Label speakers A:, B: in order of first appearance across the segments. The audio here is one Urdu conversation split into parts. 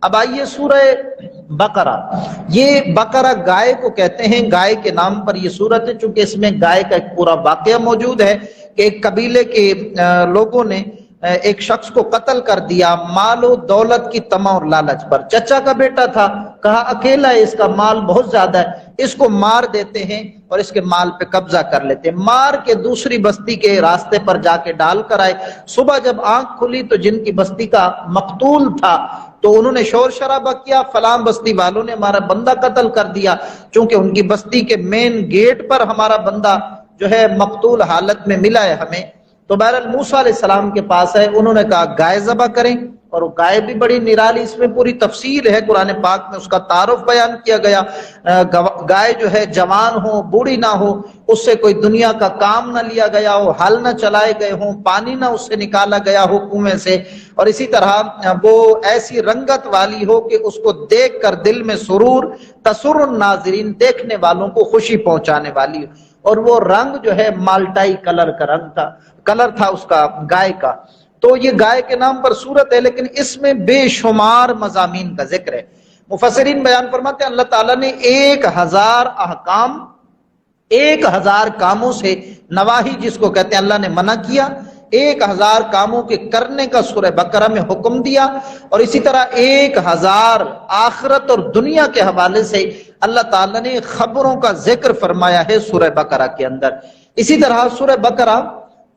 A: اب آئیے سورہ بقرہ، یہ بقرہ گائے کو کہتے ہیں، گائے کے نام پر یہ سورت ہے، چونکہ اس میں گائے کا ایک پورا واقعہ موجود ہے کہ ایک قبیلے کے لوگوں نے ایک شخص کو قتل کر دیا مال و دولت کی طمع اور لالچ پر۔ چچا کا بیٹا تھا، کہا اکیلا ہے، اس کا مال بہت زیادہ ہے، اس کو مار دیتے ہیں اور اس کے مال پہ قبضہ کر لیتے ہیں۔ مار کے دوسری بستی کے راستے پر جا کے ڈال کر آئے۔ صبح جب آنکھ کھلی تو جن کی بستی کا مقتول تھا تو انہوں نے شور شرابہ کیا، فلاں بستی والوں نے ہمارا بندہ قتل کر دیا، چونکہ ان کی بستی کے مین گیٹ پر ہمارا بندہ جو ہے مقتول حالت میں ملا ہے ہمیں۔ تو بہرحال موسیٰ علیہ السلام کے پاس ہے، انہوں نے کہا گائے ذبح کریں، اور وہ گائے بھی بڑی نرالی، اس میں پوری تفصیل ہے، قرآن پاک میں اس کا تعارف بیان کیا گیا۔ گائے جو ہے جوان ہو، بوڑھی نہ ہو، اس سے کوئی دنیا کا کام نہ لیا گیا ہو، ہل نہ چلائے گئے ہوں، پانی نہ اس سے نکالا گیا ہو کنویں سے، اور اسی طرح وہ ایسی رنگت والی ہو کہ اس کو دیکھ کر دل میں سرور، تسر الناظرین، دیکھنے والوں کو خوشی پہنچانے والی ہو، اور وہ رنگ جو ہے مالٹائی کلر کا رنگ تھا، کلر تھا اس کا گائے کا۔ تو یہ گائے کے نام پر صورت ہے، لیکن اس میں بے شمار مضامین کا ذکر ہے۔ مفسرین بیان فرماتے ہیں اللہ تعالیٰ نے 1000 احکام، 1000 کاموں سے نواہی جس کو کہتے ہیں اللہ نے منع کیا، 1000 کاموں کے کرنے کا سورہ بقرہ میں حکم دیا، اور اسی طرح 1000 آخرت اور دنیا کے حوالے سے اللہ تعالیٰ نے خبروں کا ذکر فرمایا ہے سورہ بقرہ کے اندر۔ اسی طرح سورہ بقرہ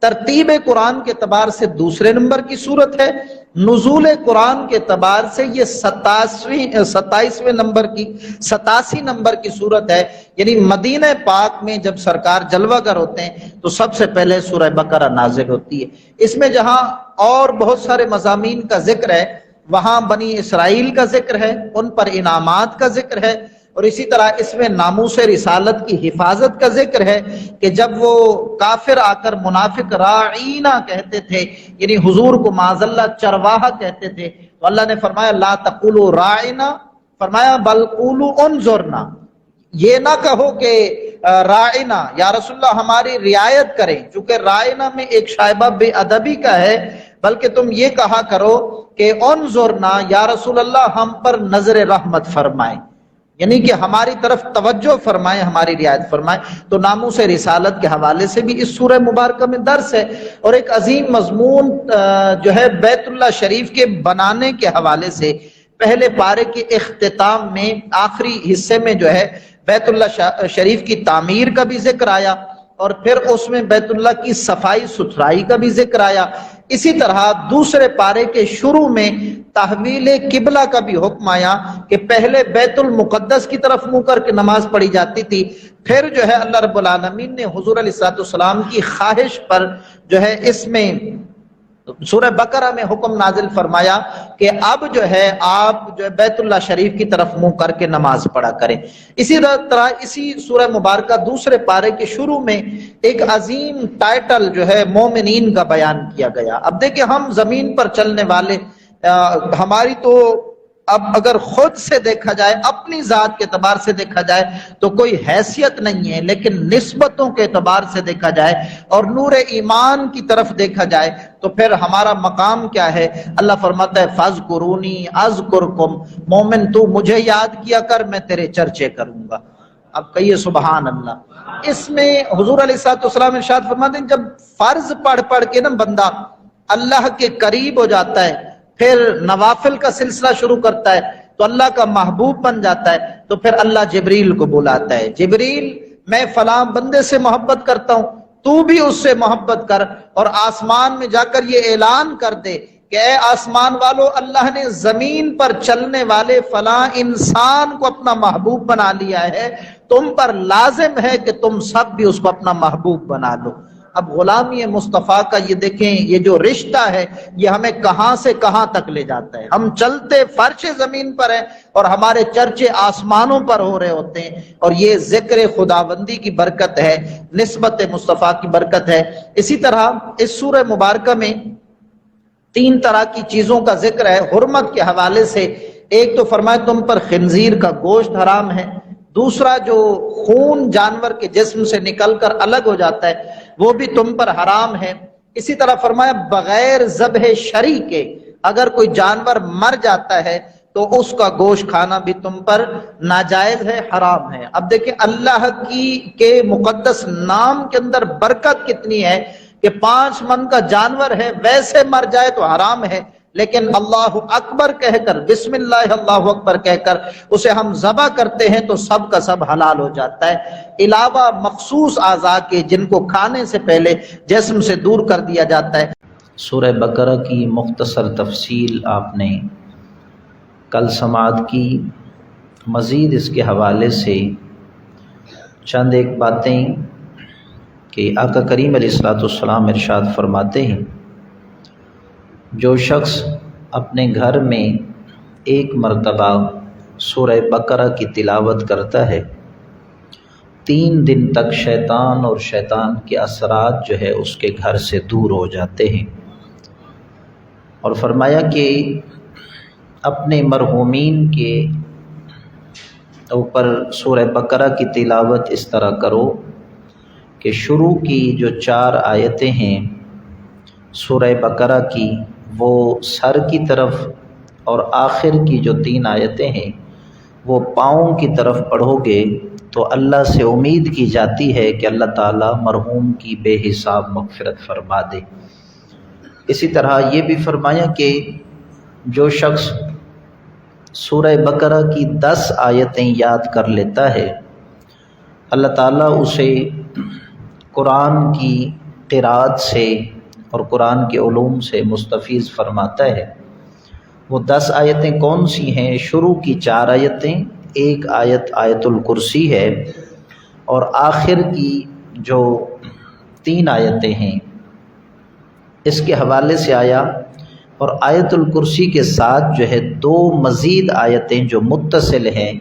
A: ترتیب قرآن کے اعتبار سے دوسرے نمبر کی سورت ہے، نزول قرآن کے اعتبار سے یہ 87 نمبر کی سورت ہے، یعنی مدینہ پاک میں جب سرکار جلوہ گر ہوتے ہیں تو سب سے پہلے سورہ بقرہ نازل ہوتی ہے۔ اس میں جہاں اور بہت سارے مضامین کا ذکر ہے، وہاں بنی اسرائیل کا ذکر ہے، ان پر انعامات کا ذکر ہے، اور اسی طرح اس میں ناموس رسالت کی حفاظت کا ذکر ہے کہ جب وہ کافر آ کر منافق راعینا کہتے تھے، یعنی حضور کو معاذ اللہ چرواہا کہتے تھے، تو اللہ نے فرمایا لا تقولوا راعینا، فرمایا بل قولوا انظرنا، یہ نہ کہو کہ راعینا یا رسول اللہ ہماری رعایت کریں، چونکہ راعینا میں ایک شائبہ بے ادبی کا ہے، بلکہ تم یہ کہا کرو کہ انظرنا یا رسول اللہ ہم پر نظر رحمت فرمائیں، یعنی کہ ہماری طرف توجہ فرمائیں، ہماری رعایت فرمائیں۔ تو ناموس رسالت کے حوالے سے بھی اس سورہ مبارکہ میں درس ہے، اور ایک عظیم مضمون جو ہے بیت اللہ شریف کے بنانے کے حوالے سے پہلے پارے کے اختتام میں آخری حصے میں جو ہے بیت اللہ شریف کی تعمیر کا بھی ذکر آیا، اور پھر اس میں بیت اللہ کی صفائی ستھرائی کا بھی ذکر آیا۔ اسی طرح دوسرے پارے کے شروع میں تحویل قبلہ کا بھی حکم آیا کہ پہلے بیت المقدس کی طرف منہ کر کے نماز پڑھی جاتی تھی، پھر جو ہے اللہ رب العالمین نے حضور علیہ السلام کی خواہش پر جو ہے اس میں سورہ بقرہ میں حکم نازل فرمایا کہ اب جو ہے آپ جو ہے بیت اللہ شریف کی طرف منہ کر کے نماز پڑھا کریں۔ اسی طرح اسی سورہ مبارکہ دوسرے پارے کے شروع میں ایک عظیم ٹائٹل جو ہے مومنین کا بیان کیا گیا۔ اب دیکھیں ہم زمین پر چلنے والے، ہماری تو اب اگر خود سے دیکھا جائے، اپنی ذات کے اعتبار سے دیکھا جائے تو کوئی حیثیت نہیں ہے، لیکن نسبتوں کے اعتبار سے دیکھا جائے اور نور ایمان کی طرف دیکھا جائے تو پھر ہمارا مقام کیا ہے؟ اللہ فرماتا ہے فَاذْكُرُونِي أَذْكُرْكُمْ، مومن تو مجھے یاد کیا کر، میں تیرے چرچے کروں گا۔ اب کہیے سبحان اللہ۔ اس میں حضور علیہ السلام ارشاد فرماتے ہیں جب فرض پڑھ پڑھ کے نا بندہ اللہ کے قریب ہو جاتا ہے، پھر نوافل کا سلسلہ شروع کرتا ہے تو اللہ کا محبوب بن جاتا ہے، تو پھر اللہ جبریل کو بلاتا ہے، جبریل میں فلاں بندے سے محبت کرتا ہوں، تو بھی اس سے محبت کر، اور آسمان میں جا کر یہ اعلان کر دے کہ اے آسمان والو، اللہ نے زمین پر چلنے والے فلاں انسان کو اپنا محبوب بنا لیا ہے، تم پر لازم ہے کہ تم سب بھی اس کو اپنا محبوب بنا لو۔ اب غلامی مصطفیٰ کا یہ دیکھیں، یہ جو رشتہ ہے یہ ہمیں کہاں سے کہاں تک لے جاتا ہے۔ ہم چلتے فرش زمین پر ہیں اور ہمارے چرچے آسمانوں پر ہو رہے ہوتے ہیں، اور یہ ذکر خداوندی کی برکت ہے، نسبت مصطفیٰ کی برکت ہے۔ اسی طرح اس سورہ مبارکہ میں 3 طرح کی چیزوں کا ذکر ہے حرمت کے حوالے سے۔ ایک تو فرمایا تم پر خنزیر کا گوشت حرام ہے، دوسرا جو خون جانور کے جسم سے نکل کر الگ ہو جاتا ہے وہ بھی تم پر حرام ہے۔ اسی طرح فرمایا بغیر ذبح شرعی کے اگر کوئی جانور مر جاتا ہے تو اس کا گوشت کھانا بھی تم پر ناجائز ہے، حرام ہے۔ اب دیکھیں اللہ کے مقدس نام کے اندر برکت کتنی ہے کہ 5 من کا جانور ہے، ویسے مر جائے تو حرام ہے، لیکن اللہ اکبر کہہ کر، بسم اللہ اللہ اکبر کہہ کر اسے ہم ذبح کرتے ہیں تو سب کا سب حلال ہو جاتا ہے، علاوہ مخصوص اعضاء کے جن کو کھانے سے پہلے جسم سے دور کر دیا جاتا ہے۔
B: سورہ بقرہ کی مختصر تفصیل آپ نے کل سماعت کی۔ مزید اس کے حوالے سے چند ایک باتیں کہ آقا کریم علیہ الصلوۃ والسلام ارشاد فرماتے ہیں، جو شخص اپنے گھر میں ایک مرتبہ سورہ بقرہ کی تلاوت کرتا ہے 3 دن تک شیطان اور شیطان کے اثرات جو ہے اس کے گھر سے دور ہو جاتے ہیں۔ اور فرمایا کہ اپنے مرحومین کے اوپر سورہ بقرہ کی تلاوت اس طرح کرو کہ شروع کی جو 4 آیتیں ہیں سورہ بقرہ کی وہ سر کی طرف، اور آخر کی جو 3 آیتیں ہیں وہ پاؤں کی طرف پڑھو گے تو اللہ سے امید کی جاتی ہے کہ اللہ تعالیٰ مرحوم کی بے حساب مغفرت فرما دے۔ اسی طرح یہ بھی فرمایا کہ جو شخص سورہ بقرہ کی 10 آیتیں یاد کر لیتا ہے اللہ تعالیٰ اسے قرآن کی قرات سے اور قرآن کے علوم سے مستفیض فرماتا ہے۔ وہ 10 آیتیں کون سی ہیں؟ شروع کی 4 آیتیں، ایک آیت آیت الکرسی ہے، اور آخر کی جو 3 آیتیں ہیں اس کے حوالے سے آیا، اور آیت الکرسی کے ساتھ جو ہے 2 مزید آیتیں جو متصل ہیں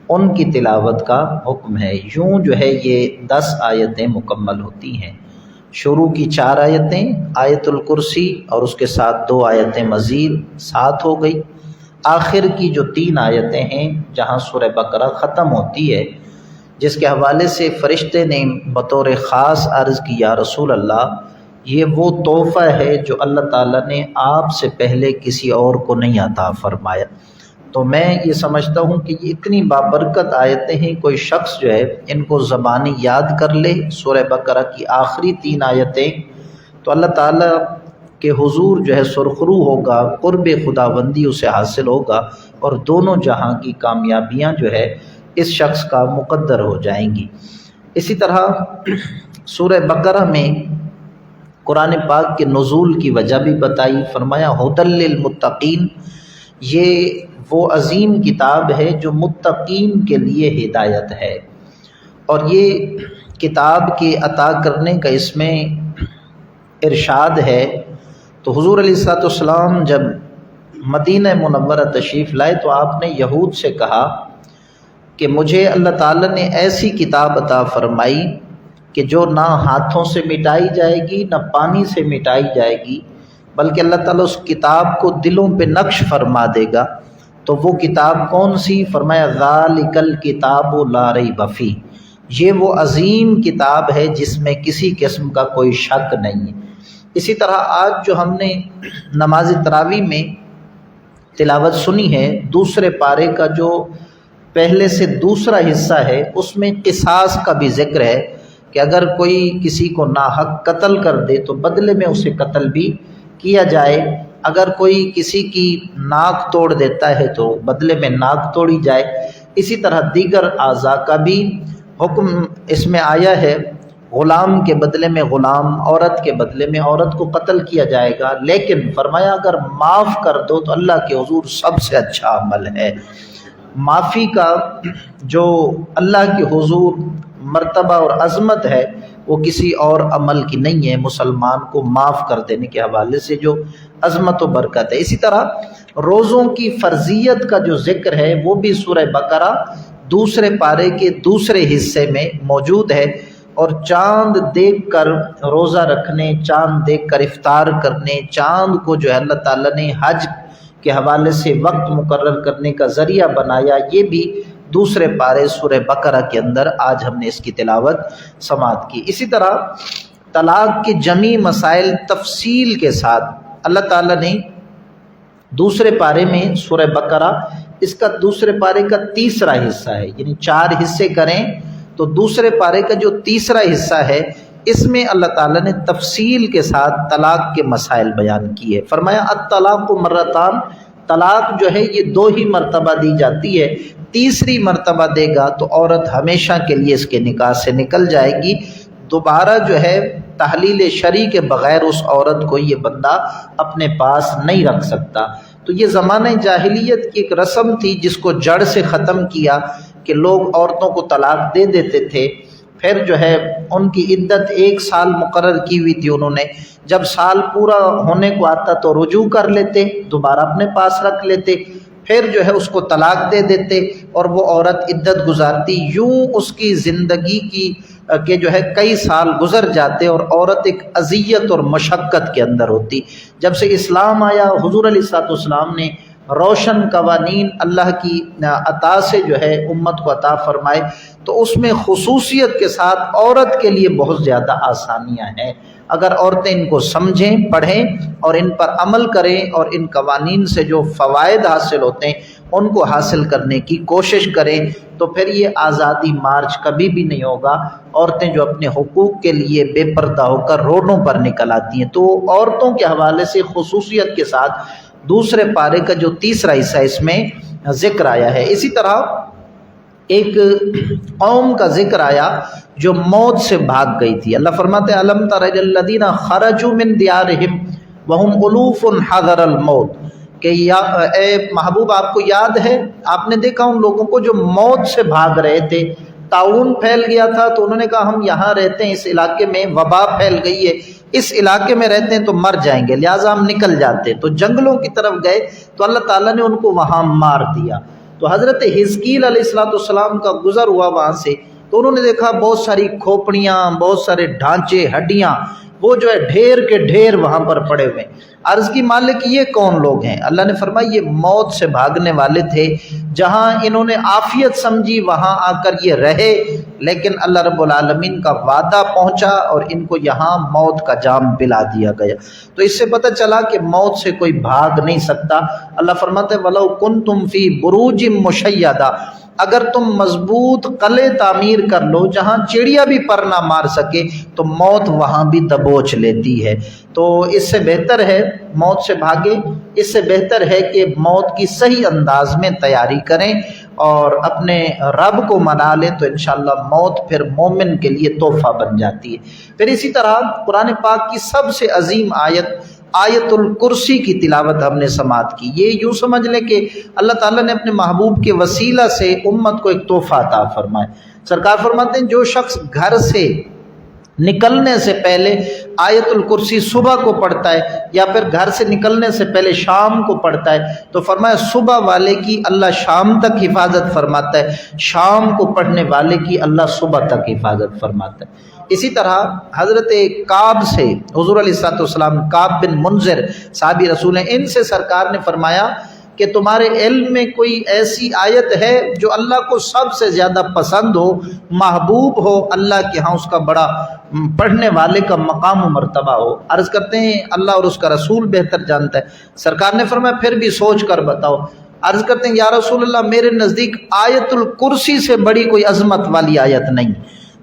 B: ان کی تلاوت کا حکم ہے۔ یوں جو ہے یہ 10 آیتیں مکمل ہوتی ہیں۔ شروع کی 4 آیتیں، آیت الکرسی اور اس کے ساتھ 2 آیتیں مزید 7 ہو گئی۔ آخر کی جو 3 آیتیں ہیں جہاں سورہ بقرہ ختم ہوتی ہے، جس کے حوالے سے فرشتے نے بطور خاص عرض کی یا رسول اللہ یہ وہ تحفہ ہے جو اللہ تعالیٰ نے آپ سے پہلے کسی اور کو نہیں عطا فرمایا۔ تو میں یہ سمجھتا ہوں کہ یہ اتنی بابرکت آیتیں ہیں، کوئی شخص جو ہے ان کو زبانی یاد کر لے، سورہ بقرہ کی آخری 3 آیتیں، تو اللہ تعالیٰ کے حضور جو ہے سرخرو ہوگا، قرب خداوندی اسے حاصل ہوگا، اور دونوں جہاں کی کامیابیاں جو ہے اس شخص کا مقدر ہو جائیں گی۔ اسی طرح سورہ بقرہ میں قرآن پاک کے نزول کی وجہ بھی بتائی، فرمایا ھدی للمتقین، یہ وہ عظیم کتاب ہے جو متقین کے لیے ہدایت ہے، اور یہ کتاب کے عطا کرنے کا اس میں ارشاد ہے۔ تو حضور علیہ الصلوۃ والسلام جب مدینہ منورہ تشریف لائے تو آپ نے یہود سے کہا کہ مجھے اللہ تعالیٰ نے ایسی کتاب عطا فرمائی کہ جو نہ ہاتھوں سے مٹائی جائے گی نہ پانی سے مٹائی جائے گی، بلکہ اللہ تعالیٰ اس کتاب کو دلوں پہ نقش فرما دے گا۔ تو وہ کتاب کون سی؟ فرمایا ذالک الکتاب لا ریب فیہ، یہ وہ عظیم کتاب ہے جس میں کسی قسم کا کوئی شک نہیں ہے۔ اسی طرح آج جو ہم نے نماز تراویح میں تلاوت سنی ہے، دوسرے پارے کا جو پہلے سے دوسرا حصہ ہے اس میں قصاص کا بھی ذکر ہے کہ اگر کوئی کسی کو ناحق قتل کر دے تو بدلے میں اسے قتل بھی کیا جائے، اگر کوئی کسی کی ناک توڑ دیتا ہے تو بدلے میں ناک توڑی جائے۔ اسی طرح دیگر اعضاء کا بھی حکم اس میں آیا ہے، غلام کے بدلے میں غلام، عورت کے بدلے میں عورت کو قتل کیا جائے گا، لیکن فرمایا اگر معاف کر دو تو اللہ کے حضور سب سے اچھا عمل ہے۔ معافی کا جو اللہ کے حضور مرتبہ اور عظمت ہے وہ کسی اور عمل کی نہیں ہے، مسلمان کو معاف کر دینے کے حوالے سے جو عظمت و برکت ہے۔ اسی طرح روزوں کی فرضیت کا جو ذکر ہے وہ بھی سورہ بقرہ دوسرے پارے کے دوسرے حصے میں موجود ہے، اور چاند دیکھ کر روزہ رکھنے، چاند دیکھ کر افطار کرنے، چاند کو جو ہے اللہ تعالیٰ نے حج کے حوالے سے وقت مقرر کرنے کا ذریعہ بنایا، یہ بھی دوسرے پارے سورہ بقرہ کے اندر آج ہم نے اس کی تلاوت سماعت کی۔ اسی طرح طلاق کے جمی مسائل تفصیل کے ساتھ اللہ تعالیٰ نے دوسرے پارے میں سورہ بقرہ اس کا دوسرے پارے کا تیسرا حصہ ہے، یعنی 4 حصے کریں تو دوسرے پارے کا جو تیسرا حصہ ہے اس میں اللہ تعالیٰ نے تفصیل کے ساتھ طلاق کے مسائل بیان کیے۔ فرمایا الطلاق مرتان، طلاق جو ہے یہ 2 ہی مرتبہ دی جاتی ہے، تیسری مرتبہ دے گا تو عورت ہمیشہ کے لیے اس کے نکاح سے نکل جائے گی، دوبارہ جو ہے تحلیل شرعی کے بغیر اس عورت کو یہ بندہ اپنے پاس نہیں رکھ سکتا۔ تو یہ زمانہ جاہلیت کی ایک رسم تھی جس کو جڑ سے ختم کیا کہ لوگ عورتوں کو طلاق دے دیتے تھے، پھر جو ہے ان کی عدت 1 سال مقرر کی ہوئی تھی انہوں نے، جب سال پورا ہونے کو آتا تو رجوع کر لیتے، دوبارہ اپنے پاس رکھ لیتے، پھر جو ہے اس کو طلاق دے دیتے اور وہ عورت عدت گزارتی، یوں اس کی زندگی کی کہ جو ہے کئی سال گزر جاتے اور عورت ایک اذیت اور مشقت کے اندر ہوتی۔ جب سے اسلام آیا، حضور علیہ السلام نے روشن قوانین اللہ کی عطا سے جو ہے امت کو عطا فرمائے، تو اس میں خصوصیت کے ساتھ عورت کے لیے بہت زیادہ آسانیاں ہیں۔ اگر عورتیں ان کو سمجھیں، پڑھیں اور ان پر عمل کریں اور ان قوانین سے جو فوائد حاصل ہوتے ہیں ان کو حاصل کرنے کی کوشش کریں تو پھر یہ آزادی مارچ کبھی بھی نہیں ہوگا۔ عورتیں جو اپنے حقوق کے لیے بے پردہ ہو کر روڈوں پر نکل آتی ہیں، تو عورتوں کے حوالے سے خصوصیت کے ساتھ دوسرے پارے کا جو تیسرا حصہ اس میں ذکر آیا ہے۔ اسی طرح ایک قوم کا ذکر آیا جو موت سے بھاگ گئی تھی۔ اللہ فرماتے ہیں الم تر الی الذین خرجوا من دیارہم وهم الوف حذر الموت، کہ اے محبوب آپ کو یاد ہے، آپ نے دیکھا ان لوگوں کو جو موت سے بھاگ رہے تھے، طاعون پھیل گیا تھا تو انہوں نے کہا ہم یہاں رہتے ہیں، اس علاقے میں وبا پھیل گئی ہے، اس علاقے میں رہتے ہیں تو مر جائیں گے، لہٰذا ہم نکل جاتے، تو جنگلوں کی طرف گئے تو اللہ تعالیٰ نے ان کو وہاں مار دیا۔ تو حضرت حزقیل علیہ السلام کا گزر ہوا وہاں سے، تو انہوں نے دیکھا بہت ساری کھوپڑیاں، بہت سارے ڈھانچے، ہڈیاں، وہ جو ہے ڈھیر کے ڈھیر وہاں پر پڑے ہوئے۔ عرض کی مالک یہ کون لوگ ہیں؟ اللہ نے فرمایا یہ موت سے بھاگنے والے تھے، جہاں انہوں نے عافیت سمجھی وہاں آ کر یہ رہے، لیکن اللہ رب العالمین کا وعدہ پہنچا اور ان کو یہاں موت کا جام پلا دیا گیا۔ تو اس سے پتہ چلا کہ موت سے کوئی بھاگ نہیں سکتا۔ اللہ فرماتے وَلَوْ كُنْتُمْ فِي بُرُوجٍ مُشَيَّدَةٍ، اگر تم مضبوط قلعے تعمیر کر لو جہاں چڑیا بھی پر نہ مار سکے تو موت وہاں بھی دبوچ لیتی ہے۔ تو اس سے بہتر ہے موت سے بھاگے، اس سے بہتر ہے کہ موت کی صحیح انداز میں تیاری کریں اور اپنے رب کو منا لیں، تو انشاءاللہ موت پھر مومن کے لیے تحفہ بن جاتی ہے۔ پھر اسی طرح قرآن پاک کی سب سے عظیم آیت الکرسی کی تلاوت ہم نے سماعت کی۔ یہ یوں سمجھ لیں کہ اللہ تعالیٰ نے اپنے محبوب کے وسیلہ سے امت کو ایک تحفہ عطا فرمائے۔ سرکار فرماتے ہیں جو شخص گھر سے نکلنے سے پہلے آیت الکرسی صبح کو پڑھتا ہے یا پھر گھر سے نکلنے سے پہلے شام کو پڑھتا ہے تو فرمایا صبح والے کی اللہ شام تک حفاظت فرماتا ہے، شام کو پڑھنے والے کی اللہ صبح تک حفاظت فرماتا ہے۔ اسی طرح حضرت کعب سے حضور علیہ السلام، کعب بن منذر صحابی رسول ہیں، ان سے سرکار نے فرمایا کہ تمہارے علم میں کوئی ایسی آیت ہے جو اللہ کو سب سے زیادہ پسند ہو، محبوب ہو، اللہ کے ہاں اس کا بڑا پڑھنے والے کا مقام و مرتبہ ہو؟ عرض کرتے ہیں اللہ اور اس کا رسول بہتر جانتا ہے۔ سرکار نے فرمایا پھر بھی سوچ کر بتاؤ۔ عرض کرتے ہیں یا رسول اللہ میرے نزدیک آیت الکرسی سے بڑی کوئی عظمت والی آیت نہیں۔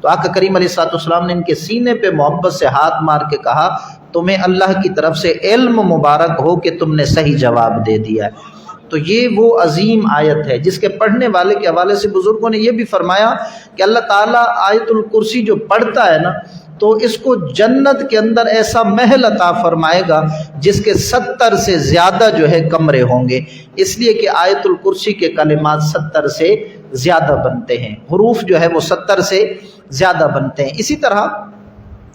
B: تو آقا کریم علیہ السلام نے ان کے سینے پہ محبت سے ہاتھ مار کے کہا تمہیں اللہ کی طرف سے علم مبارک ہو کہ تم نے صحیح جواب دے دیا ہے۔ تو یہ وہ عظیم آیت ہے جس کے پڑھنے والے کے حوالے سے بزرگوں نے یہ بھی فرمایا کہ اللہ تعالیٰ آیت الکرسی جو پڑھتا ہے نا تو اس کو جنت کے اندر ایسا محل عطا فرمائے گا جس کے 70 سے زیادہ جو ہے کمرے ہوں گے، اس لیے کہ آیت الکرسی کے کلمات 70 سے زیادہ بنتے ہیں، حروف جو ہے وہ 70 سے زیادہ بنتے ہیں۔ اسی طرح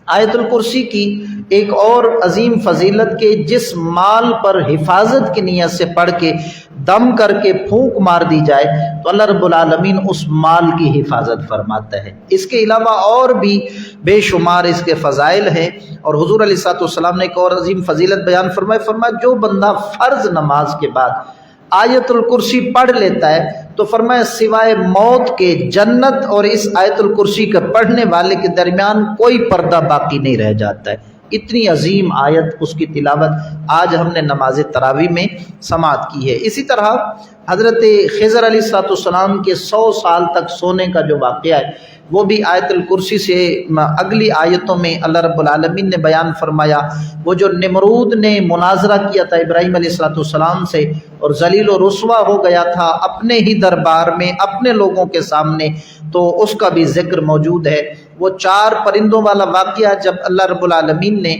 B: آیت الکرسی کی ایک اور عظیم فضیلت کہ جس مال پر حفاظت کی نیت سے پڑھ کے دم کر کے پھونک مار دی جائے تو اللہ رب العالمین اس مال کی حفاظت فرماتا ہے۔ اس کے علاوہ اور بھی بے شمار اس کے فضائل ہیں، اور حضور علیہ السلام نے ایک اور عظیم فضیلت بیان فرمایا جو بندہ فرض نماز کے بعد آیت الکرسی پڑھ لیتا ہے تو فرمایا سوائے موت کے جنت اور اس آیت الکرسی کے پڑھنے والے کے درمیان کوئی پردہ باقی نہیں رہ جاتا ہے۔
A: اتنی عظیم آیت اس کی تلاوت آج ہم نے نماز تراویح میں سماعت کی ہے۔ اسی طرح حضرت خضر علیہ السلام کے 100 سال تک سونے کا جو واقعہ ہے وہ بھی آیت الکرسی سے اگلی آیتوں میں اللہ رب العالمین نے بیان فرمایا۔ وہ جو نمرود نے مناظرہ کیا تھا ابراہیم علیہ السلام سے اور ذلیل و رسوا ہو گیا تھا اپنے ہی دربار میں اپنے لوگوں کے سامنے، تو اس کا بھی ذکر موجود ہے۔ وہ 4 پرندوں والا واقعہ جب اللہ رب العالمین نے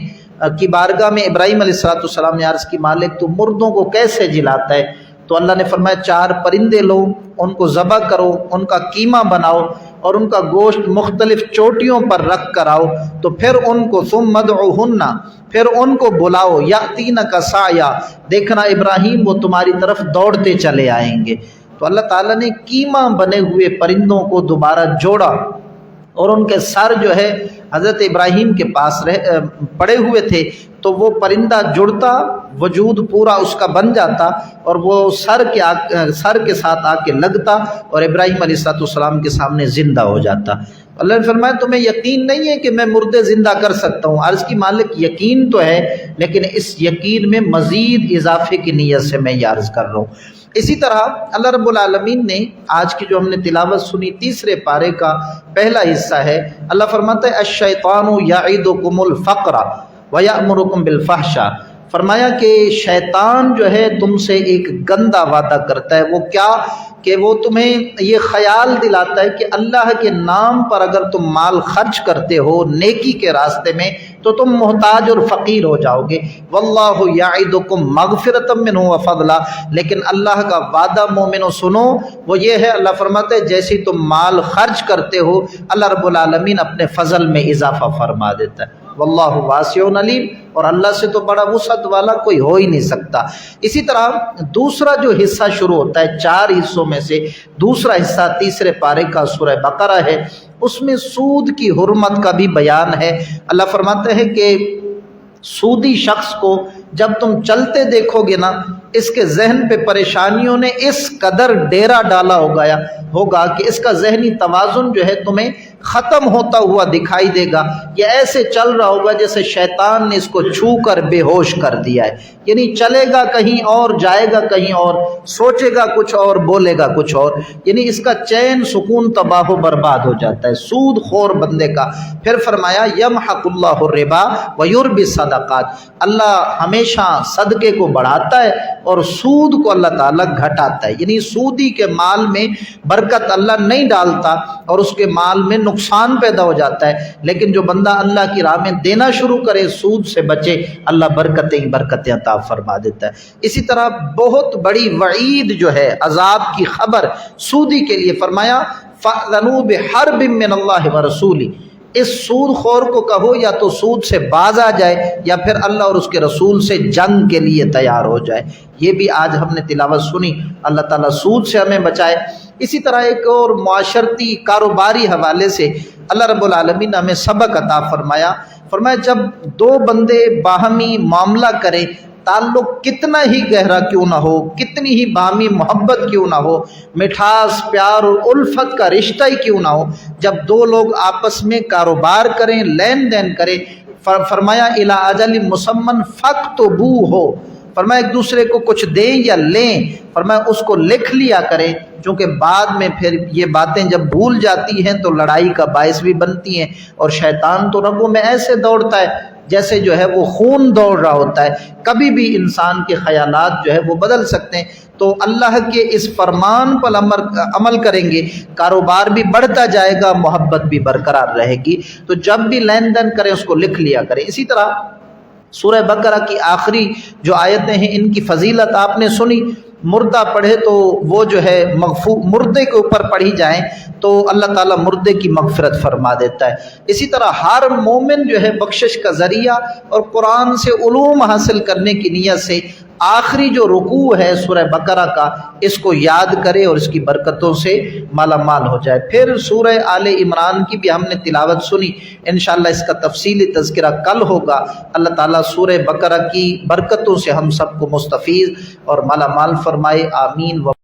A: کی بارگاہ میں ابراہیم علیہ السلام نے عرض کی مالک تو مردوں کو کیسے جلاتا ہے، تو اللہ نے فرمایا 4 پرندے لو، ان کو ذبح کرو، ان کا قیمہ بناؤ اور ان کا گوشت مختلف چوٹیوں پر رکھ کر آؤ، تو پھر ان کو ثم ادعوہن، پھر ان کو بلاؤ، یاتینک سعیا، دیکھنا ابراہیم وہ تمہاری طرف دوڑتے چلے آئیں گے۔ تو اللہ تعالیٰ نے قیمہ بنے ہوئے پرندوں کو دوبارہ جوڑا اور ان کے سر جو ہے حضرت ابراہیم کے پاس پڑے ہوئے تھے، تو وہ پرندہ جڑتا، وجود پورا اس کا بن جاتا اور وہ سر کے ساتھ آ کے لگتا اور ابراہیم علیہ السلام کے سامنے زندہ ہو جاتا۔ اللہ نے فرمایا تمہیں یقین نہیں ہے کہ میں مردے زندہ کر سکتا ہوں؟ عرض کی مالک یقین تو ہے، لیکن اس یقین میں مزید اضافے کی نیت سے میں یہ عرض کر رہا ہوں۔ اسی طرح اللہ رب العالمین نے آج کی جو ہم نے تلاوت سنی 3 پارے کا پہلا حصہ ہے، اللہ فرماتا ہے الشیطان یعدکم الفقر ویأمرکم بالفحشاء، فرمایا کہ شیطان جو ہے تم سے ایک گندا وعدہ کرتا ہے۔ وہ کیا؟ کہ وہ تمہیں یہ خیال دلاتا ہے کہ اللہ کے نام پر اگر تم مال خرچ کرتے ہو نیکی کے راستے میں تو تم محتاج اور فقیر ہو جاؤ گے۔ واللہ یعدکم مغفرۃ منہ وفضلا، لیکن اللہ کا وعدہ مومنو سنو، وہ یہ ہے، اللہ فرماتے ہے جیسے تم مال خرچ کرتے ہو اللہ رب العالمین اپنے فضل میں اضافہ فرما دیتا ہے۔ واللہ واسع علیم، اور اللہ سے تو بڑا وسعت والا کوئی ہو ہی نہیں سکتا۔ اسی طرح دوسرا جو حصہ شروع ہوتا ہے 4 حصوں میں سے دوسرا حصہ 3 پارے کا سورہ بقرہ ہے، اس میں سود کی حرمت کا بھی بیان ہے۔ اللہ فرماتے ہیں کہ سودی شخص کو جب تم چلتے دیکھو گے نا، اس کے ذہن پہ پریشانیوں نے اس قدر ڈیرا ڈالا ہوگا کہ اس کا ذہنی توازن جو ہے تمہیں ختم ہوتا ہوا دکھائی دے گا۔ یہ ایسے چل رہا ہوگا جیسے شیطان نے اس کو چھو کر بے ہوش کر دیا ہے، یعنی چلے گا کہیں اور، جائے گا کہیں اور، سوچے گا کچھ اور، بولے گا کچھ اور، یعنی اس کا چین سکون تباہ و برباد ہو جاتا ہے سود خور بندے کا۔ پھر فرمایا یمحق اللہ الربا ویربی الصدقات، اللہ ہمیشہ صدقے کو بڑھاتا ہے اور سود کو اللہ تعالیٰ گھٹاتا ہے، یعنی سودی کے مال میں برکت اللہ نہیں ڈالتا اور اس کے مال میں نقصان پیدا ہو جاتا ہے، لیکن جو بندہ اللہ کی راہ میں دینا شروع کرے، سود سے بچے، اللہ برکتیں ہی برکتیں عطا فرما دیتا ہے۔ اسی طرح بہت بڑی وعید جو ہے، عذاب کی خبر سودی کے لیے، فرمایا فَأْذَنُوا بِحَرْبٍ مِّنَ اللَّهِ وَرَسُولِهِ، اس سود خور کو کہو یا تو سود سے باز آ جائے یا پھر اللہ اور اس کے رسول سے جنگ کے لیے تیار ہو جائے۔ یہ بھی آج ہم نے تلاوت سنی، اللہ تعالیٰ سود سے ہمیں بچائے۔ اسی طرح ایک اور معاشرتی کاروباری حوالے سے اللہ رب العالمین نے ہمیں سبق عطا فرمایا جب 2 بندے باہمی معاملہ کریں، تعلق کتنا ہی گہرا کیوں نہ ہو، کتنی ہی باہمی محبت کیوں نہ ہو، مٹھاس پیار اور الفت کا رشتہ ہی کیوں نہ ہو، جب 2 لوگ آپس میں کاروبار کریں، لین دین کریں، فرمایا الی اجل مسمى فاکتبوہ، فرمایا ایک دوسرے کو کچھ دیں یا لیں، فرمایا اس کو لکھ لیا کریں، چونکہ بعد میں پھر یہ باتیں جب بھول جاتی ہیں تو لڑائی کا باعث بھی بنتی ہیں، اور شیطان تو رگوں میں ایسے دوڑتا ہے جیسے جو ہے وہ خون دوڑ رہا ہوتا ہے، کبھی بھی انسان کے خیالات جو ہے وہ بدل سکتے ہیں۔ تو اللہ کے اس فرمان پر عمل کریں گے، کاروبار بھی بڑھتا جائے گا، محبت بھی برقرار رہے گی۔ تو جب بھی لین دین کریں اس کو لکھ لیا کریں۔ اسی طرح سورہ بقرہ کی آخری جو آیتیں ہیں ان کی فضیلت آپ نے سنی، مردہ پڑھے تو وہ جو ہے مردے کے اوپر پڑھی جائیں تو اللہ تعالیٰ مردے کی مغفرت فرما دیتا ہے۔ اسی طرح ہر مومن جو ہے بخشش کا ذریعہ اور قرآن سے علوم حاصل کرنے کی نیت سے آخری جو رکوع ہے سورہ بقرہ کا، اس کو یاد کرے اور اس کی برکتوں سے مالا مال ہو جائے۔ پھر سورہ آل عمران کی بھی ہم نے تلاوت سنی، انشاءاللہ اس کا تفصیلی تذکرہ کل ہوگا۔ اللہ تعالیٰ سورہ بقرہ کی برکتوں سے ہم سب کو مستفیض اور مالا مال فرمائے، آمین۔